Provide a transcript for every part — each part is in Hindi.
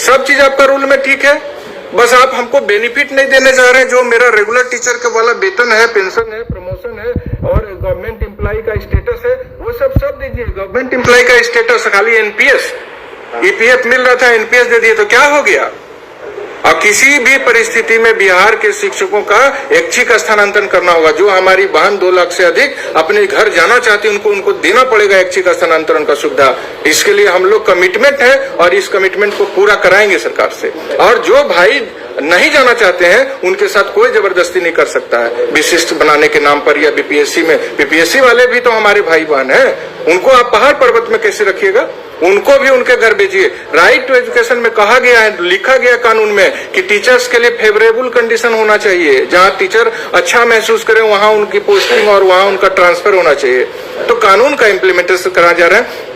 सब चीज आपका रूल में ठीक है, बस आप हमको बेनिफिट नहीं देने जा रहे हैं। जो मेरा रेगुलर टीचर का वाला वेतन है, पेंशन है, प्रमोशन है और गवर्नमेंट एम्प्लॉय का स्टेटस है, वो सब दीजिए। गवर्नमेंट एम्प्लॉय का स्टेटस खाली एनपीएस, ईपीएफ मिल रहा था, एनपीएस दे दिए तो क्या हो गया। और किसी भी परिस्थिति में बिहार के शिक्षकों का ऐच्छिक स्थानांतरण करना होगा। जो हमारी बहन 2 लाख से अधिक अपने घर जाना चाहती है, उनको देना पड़ेगा ऐच्छिक स्थानांतरण का सुविधा। इसके लिए हम लोग कमिटमेंट है और इस कमिटमेंट को पूरा कराएंगे सरकार से। और जो भाई नहीं जाना चाहते हैं उनके साथ कोई जबरदस्ती नहीं कर सकता है विशिष्ट बनाने के नाम पर या बीपीएससी में। बीपीएससी वाले भी तो हमारे भाई बहन हैं, उनको आप पहाड़ पर्वत में कैसे रखिएगा, उनको भी उनके घर भेजिए। राइट टू एजुकेशन में कहा गया है, लिखा गया कानून में कि टीचर्स के लिए फेवरेबल कंडीशन होना चाहिए। जहां टीचर अच्छा महसूस करें वहां उनकी पोस्टिंग और वहां उनका ट्रांसफर होना चाहिए। तो कानून का इम्प्लीमेंटेशन करा जा रहा है।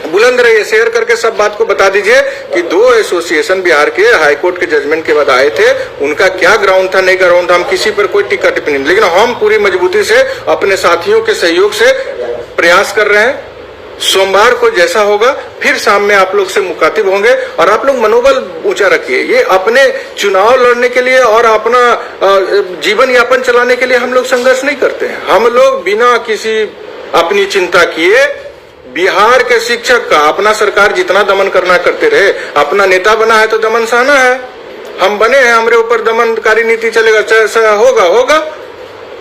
बुलंद रहिए, शेयर करके सब बात को बता दीजिए कि 2 एसोसिएशन बिहार के हाईकोर्ट के जजमेंट के बाद आए थे, उनका क्या ग्राउंड था, नहीं ग्राउंड था, हम किसी पर कोई टिक्का टिप्पणी नहीं, लेकिन हम पूरी मजबूती से अपने साथियों के सहयोग से प्रयास कर रहे हैं। सोमवार को जैसा होगा फिर शाम में आप लोग से मुखातिब होंगे और आप लोग मनोबल ऊंचा रखिए। ये अपने चुनाव लड़ने के लिए और अपना जीवन यापन चलाने के लिए हम लोग संघर्ष नहीं करते हैं। हम लोग बिना किसी अपनी चिंता किए बिहार के शिक्षक का अपना सरकार जितना दमन करना करते रहे। अपना नेता बना है तो दमन सहना है, हम बने हैं, हमारे ऊपर दमनकारी नीति चलेगा, होगा।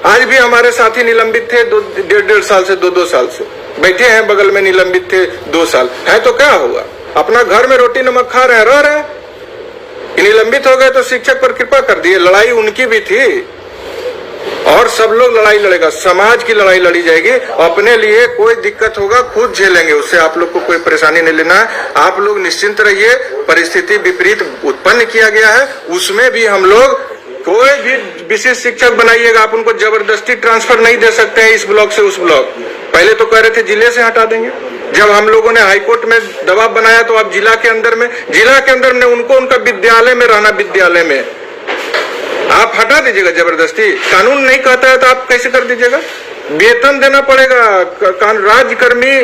आज भी हमारे साथी निलंबित थे 1.5 साल से 2 साल से बैठे हैं, बगल में निलंबित थे 2 साल है, तो क्या हुआ, अपना घर में रोटी नमक खा रहे हैं, रह रहे। निलंबित हो गए तो शिक्षक पर कृपा कर दिए। लड़ाई उनकी भी थी और सब लोग लड़ाई लड़ेगा, समाज की लड़ाई लड़ी जाएगी। अपने लिए कोई दिक्कत होगा खुद झेलेंगे, उससे आप लोग को कोई परेशानी नहीं लेना है। आप लोग निश्चिंत रहिए, परिस्थिति विपरीत उत्पन्न किया गया है, उसमें भी हम लोग कोई भी विशेष शिक्षक बनाइएगा, आप उनको जबरदस्ती ट्रांसफर नहीं दे सकते हैं इस ब्लॉक से उस ब्लॉक। पहले तो कह रहे थे जिले से हटा देंगे, जब हम लोगों ने हाईकोर्ट में दबाव बनाया तो अब जिला के अंदर में उनको उनका विद्यालय में रहना, विद्यालय में आप हटा दीजिएगा जबरदस्ती। कानून नहीं कहता है तो आप कैसे कर दीजिएगा, वेतन देना पड़ेगा। राज्यकर्मी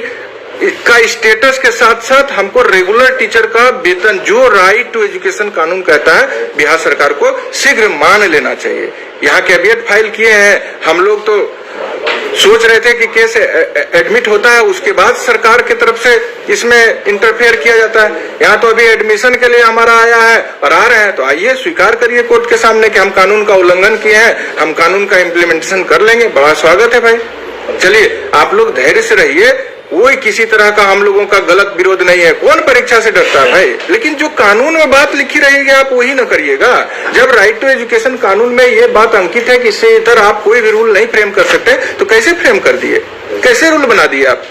का स्टेटस के साथ साथ हमको रेगुलर टीचर का वेतन, जो राइट टू एजुकेशन कानून कहता है, बिहार सरकार को शीघ्र मान लेना चाहिए। यहाँ कैबिनेट फाइल किए हैं, हम लोग तो सोच रहे थे कि केस एडमिट होता है उसके बाद सरकार की तरफ से इसमें इंटरफेयर किया जाता है। यहाँ तो अभी एडमिशन के लिए हमारा आया है और आ रहे हैं, तो आइए स्वीकार करिए कोर्ट के सामने कि हम कानून का उल्लंघन किए हैं, हम कानून का इम्प्लीमेंटेशन कर लेंगे। बड़ा स्वागत है भाई, चलिए आप लोग धैर्य से रहिए। कोई किसी तरह का हम लोगों का गलत विरोध नहीं है, कौन परीक्षा से डरता है भाई, लेकिन जो कानून में बात लिखी रहेगी आप वही ना करिएगा। जब राइट टू एजुकेशन कानून में ये बात अंकित है कि इससे इतर आप कोई भी रूल नहीं फ्रेम कर सकते, तो कैसे फ्रेम कर दिए, कैसे रूल बना दिए आप।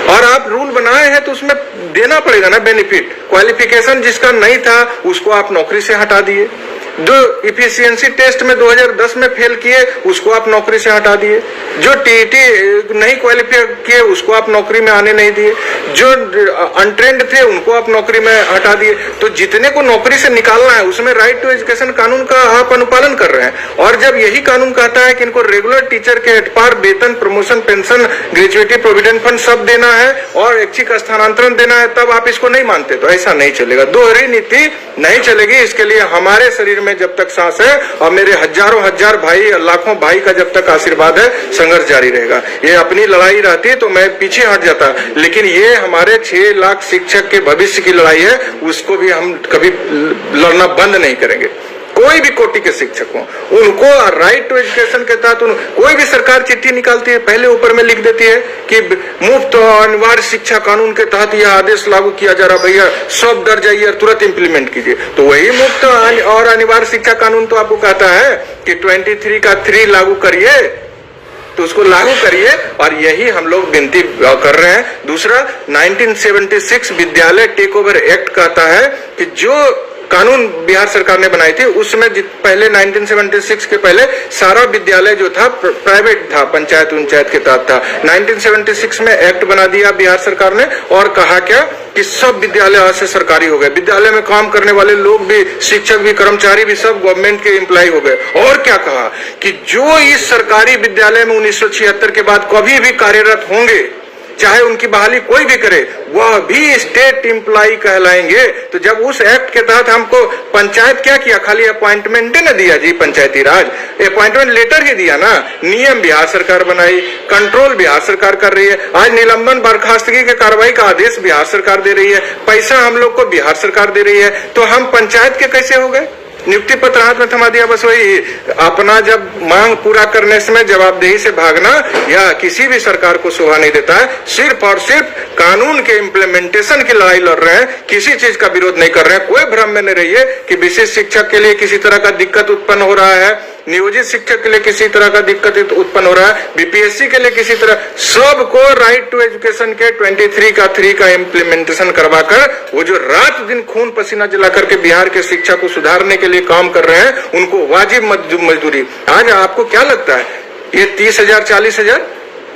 और आप रूल बनाए हैं तो उसमें देना पड़ेगा ना बेनिफिट। क्वालिफिकेशन जिसका नहीं था उसको आप नौकरी से हटा दिए। जो इफिशियंसी टेस्ट में 2010 में फेल किए उसको आप नौकरी से हटा दिए। जो टीईटी नहीं क्वालिफाई किए उसको आप नौकरी में आने नहीं दिए। जो अनट्रेंड थे उनको आप नौकरी में हटा दिए। तो जितने को नौकरी से निकालना है उसमें राइट टू एजुकेशन कानून का आप अनुपालन कर रहे हैं। और जब यही कानून कहता है कि इनको रेगुलर टीचर के एटपार वेतन, promotion, pension, gratuity, provident fund सब देना है और ऐच्छिक स्थानांतरण देना है, तब आप इसको नहीं मानते, तो ऐसा नहीं चलेगा। दोहरी नीति नहीं चलेगी। इसके लिए हमारे शरीर में जब तक सांस है और मेरे हजारों हजार भाई, लाखों भाई का जब तक आशीर्वाद है, संघर्ष जारी रहेगा। ये अपनी लड़ाई रहती तो मैं पीछे हट जाता, लेकिन ये हमारे 6 लाख शिक्षक के भविष्य की लड़ाई है, उसको भी हम कभी लड़ना बंद नहीं करेंगे। कोई भी कोटि के शिक्षक हो, उनको राइट टू एजुकेशन के तहत कोई भी सरकार चिट्ठी निकालती है, पहले ऊपर में लिख देती है कि मुफ्त और अनिवार्य शिक्षा कानून के तहत यह आदेश लागू किया जा रहा, भैया सब डर जाइए और तुरंत इंप्लीमेंट कीजिए। तो वही मुफ्त और अनिवार्य शिक्षा कानून तो आपको कहता है कि 23 का 3 लागू करिए, तो उसको लागू करिए। और यही हम लोग विनती कर रहे हैं। दूसरा, 1976 विद्यालय टेक ओवर एक्ट कहता है कि जो कानून बिहार सरकार ने बनाई थी उसमें पहले 1976 के पहले सारा विद्यालय जो था प्राइवेट था, पंचायत उंचायत के तहत था। 1976 में एक्ट बना दिया बिहार सरकार ने और कहा क्या कि सब विद्यालय आज से सरकारी हो गए। विद्यालय में काम करने वाले लोग भी, शिक्षक भी, कर्मचारी भी सब गवर्नमेंट के एम्प्लॉय हो गए। और क्या कहा कि जो इस सरकारी विद्यालय में 1976 के बाद कभी भी कार्यरत होंगे चाहे उनकी बहाली कोई भी करे, वह भी स्टेट एम्प्लॉय कहलाएंगे। तो जब उस एक्ट के तहत हमको पंचायत क्या किया, खाली अपॉइंटमेंट न दिया जी, पंचायती राज अपॉइंटमेंट लेटर ही दिया ना। नियम बिहार सरकार बनाई, कंट्रोल बिहार सरकार कर रही है। आज निलंबन बर्खास्तगी के कार्रवाई का आदेश बिहार सरकार दे रही है, पैसा हम लोग को बिहार सरकार दे रही है। तो हम पंचायत के कैसे हो गए? नियुक्ति पत्र हाथ में थमा दिया। बस वही अपना जब मांग पूरा करने समय जवाबदेही से भागना या किसी भी सरकार को शोभा नहीं देता है। सिर्फ और सिर्फ कानून के इम्प्लीमेंटेशन की लड़ाई लड़ रहे हैं, किसी चीज का विरोध नहीं कर रहे हैं। कोई भ्रम में नहीं रहिए कि विशेष शिक्षक के लिए किसी तरह का दिक्कत उत्पन्न हो रहा है, नियोजित शिक्षक के लिए किसी तरह का दिक्कत उत्पन्न हो रहा है, बीपीएससी के लिए किसी तरह, सबको राइट टू एजुकेशन के 23 का इम्प्लीमेंटेशन करवाकर वो जो रात दिन खून पसीना जला करके बिहार के शिक्षा को सुधारने के लिए काम कर रहे हैं, उनको वाजिब मजदूरी। आज आपको क्या लगता है ये 30,000 40,000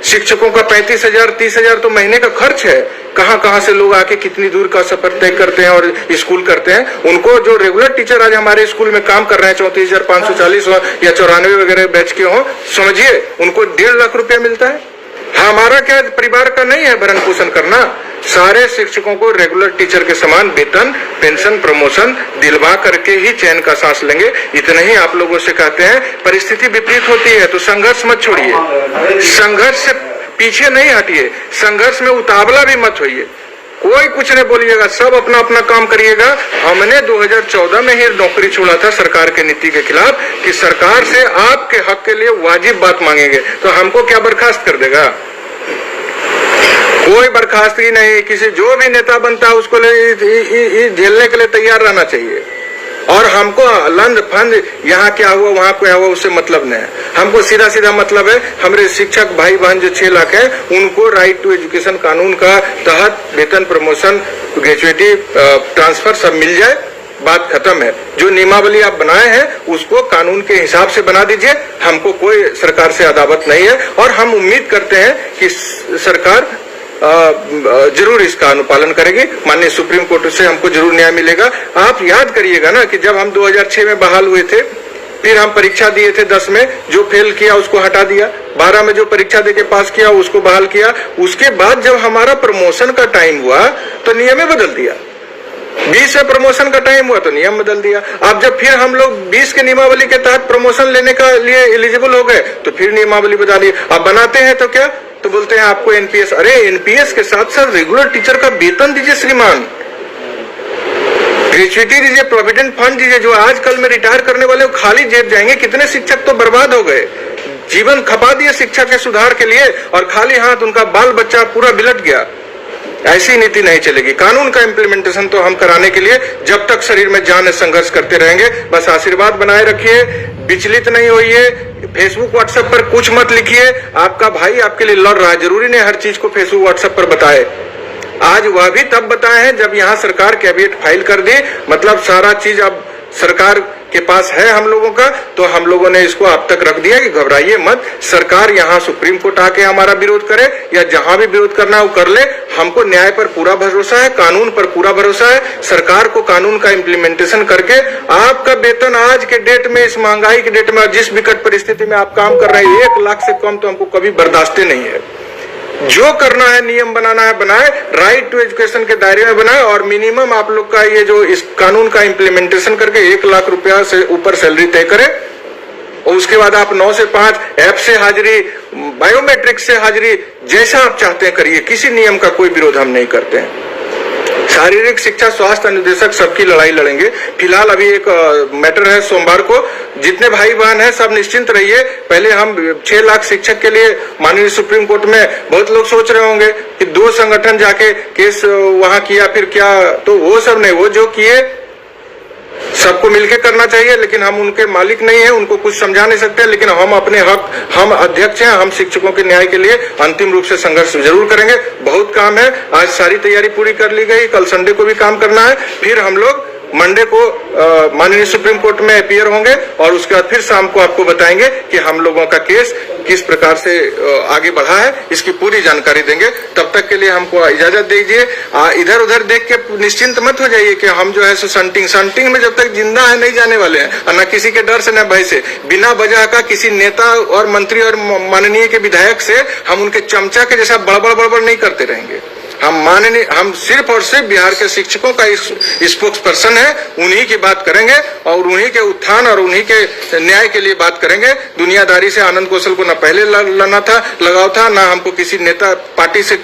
शिक्षकों का 35,000 30,000 तो महीने का खर्च है। कहां से लोग आके कितनी दूर का सफर तय करते हैं और स्कूल करते हैं। उनको जो रेगुलर टीचर आज हमारे स्कूल में काम कर रहे हैं 34,540 हो या 94 वगैरह बैच के हो, समझिए उनको 1.5 लाख रुपया मिलता है। हमारा क्या परिवार का नहीं है भरण पोषण करना? सारे शिक्षकों को रेगुलर टीचर के समान वेतन, पेंशन, प्रमोशन दिलवा करके ही चैन का सांस लेंगे। इतना ही आप लोगों से कहते हैं। परिस्थिति विपरीत होती है तो संघर्ष मत छोड़िए, संघर्ष से पीछे नहीं हटिए, संघर्ष में उतावला भी मत होइए। कोई कुछ नहीं बोलिएगा, सब अपना अपना काम करिएगा। हमने 2014 में ही नौकरी छोड़ा था सरकार के नीति के खिलाफ कि सरकार से आपके हक के लिए वाजिब बात मांगेंगे, तो हमको क्या बर्खास्त कर देगा? कोई बर्खास्तगी नहीं। किसी जो भी नेता बनता है उसको झेलने के लिए तैयार रहना चाहिए। और हमको लंद फंद यहाँ क्या हुआ वहाँ क्या हुआ उससे मतलब नहीं है। हमको सीधा सीधा मतलब है हमारे शिक्षक भाई बहन जो 6 लाख है उनको राइट टू एजुकेशन कानून का तहत वेतन, प्रमोशन, ग्रेजुएटी, ट्रांसफर सब मिल जाए, बात खत्म है। जो नियमावली आप बनाए हैं उसको कानून के हिसाब से बना दीजिए। हमको कोई सरकार से अदावत नहीं है और हम उम्मीद करते हैं कि सरकार जरूर इसका अनुपालन करेगी। माननीय सुप्रीम कोर्ट से हमको जरूर न्याय मिलेगा। आप याद करिएगा ना कि जब हम 2006 में बहाल हुए थे, फिर हम परीक्षा दिए थे 10 में, जो फेल किया उसको हटा दिया, 12 में जो परीक्षा देके पास किया उसको बहाल किया। उसके बाद जब हमारा प्रमोशन का टाइम हुआ तो नियम बदल दिया। 20 में प्रमोशन का टाइम हुआ तो नियम बदल दिया। अब जब फिर हम लोग 20 के नियमावली के तहत प्रमोशन लेने का लिए एलिजिबल हो गए तो फिर नियमावली बता दी। अब बनाते हैं तो क्या, तो बोलते हैं आपको एनपीएस। अरे एनपीएस के साथ साथ रेगुलर टीचर का वेतन दीजिए श्रीमान, ग्रेच्युटी दीजिए, प्रोविडेंट फंड दीजिए। जो आजकल में रिटायर करने वाले वो खाली जेब जाएंगे। कितने शिक्षक तो बर्बाद हो गए, जीवन खपा दिए शिक्षा के सुधार के लिए और खाली हाथ उनका बाल बच्चा पूरा बिलट गया। ऐसी नीति नहीं चलेगी। कानून का इम्प्लीमेंटेशन तो हम कराने के लिए जब तक शरीर में जान है संघर्ष करते रहेंगे। बस आशीर्वाद बनाए रखिए, विचलित नहीं होइए। फेसबुक व्हाट्सएप पर कुछ मत लिखिए। आपका भाई आपके लिए लड़ रहा है, जरूरी नहीं हर चीज को फेसबुक व्हाट्सएप पर बताए। आज वह भी तब बताए हैं जब यहाँ सरकार कैबिनेट फाइल कर दी, मतलब सारा चीज अब सरकार के पास है हम लोगों का, तो हम लोगों ने इसको अब तक रख दिया कि घबराइए मत। सरकार यहाँ सुप्रीम कोर्ट आके हमारा विरोध करे या जहां भी विरोध करना है वो कर ले। हमको न्याय पर पूरा भरोसा है, कानून पर पूरा भरोसा है। सरकार को कानून का इम्प्लीमेंटेशन करके आपका वेतन आज के डेट में, इस महंगाई के डेट में, जिस विकट परिस्थिति में आप काम कर रहे हैं, 1 लाख से कम तो हमको कभी बर्दाश्त नहीं है। जो करना है, नियम बनाना है बनाए, राइट टू एजुकेशन के दायरे में बनाए और मिनिमम आप लोग का ये जो इस कानून का इम्प्लीमेंटेशन करके 1 लाख रुपया से ऊपर सैलरी तय करे। और उसके बाद आप 9 से 5 ऐप से हाजिरी, बायोमेट्रिक से हाजिरी, जैसा आप चाहते हैं करिए। किसी नियम का कोई विरोध हम नहीं करते हैं। शारीरिक शिक्षा स्वास्थ्य अनुदेशक सबकी लड़ाई लड़ेंगे। फिलहाल अभी एक मैटर है सोमवार को, जितने भाई बहन हैं सब निश्चिंत रहिए। पहले हम 6 लाख शिक्षक के लिए माननीय सुप्रीम कोर्ट में बहुत लोग सोच रहे होंगे कि 2 संगठन जाके केस वहां किया फिर क्या, तो वो सब नहीं, वो जो किए सबको मिलकर करना चाहिए। लेकिन हम उनके मालिक नहीं है, उनको कुछ समझा नहीं सकते। लेकिन हम अपने हक, हम अध्यक्ष हैं, हम शिक्षकों के न्याय के लिए अंतिम रूप से संघर्ष जरूर करेंगे। बहुत काम है, आज सारी तैयारी पूरी कर ली गई, कल संडे को भी काम करना है। फिर हम लोग मंडे को माननीय सुप्रीम कोर्ट में अपीयर होंगे और उसके बाद फिर शाम को आपको बताएंगे कि हम लोगों का केस किस प्रकार से आगे बढ़ा है, इसकी पूरी जानकारी देंगे। तब तक के लिए हमको इजाजत दीजिए। इधर उधर देख के निश्चिंत मत हो जाइए कि हम जो है सो संटिंग में जब तक जिंदा है नहीं जाने वाले हैं, और न किसी के डर से न भय से। बिना वजह का किसी नेता और मंत्री और माननीय के विधायक से हम उनके चमचा के जैसा बड़बड़ नहीं करते रहेंगे। हम सिर्फ और सिर्फ बिहार के शिक्षकों का स्पोक्स पर्सन है, उन्हीं की बात करेंगे और उन्हीं के उत्थान और उन्हीं के न्याय के लिए बात करेंगे। दुनियादारी से आनंद कौशल को न पहले लगाव था, न हमको किसी नेता पार्टी से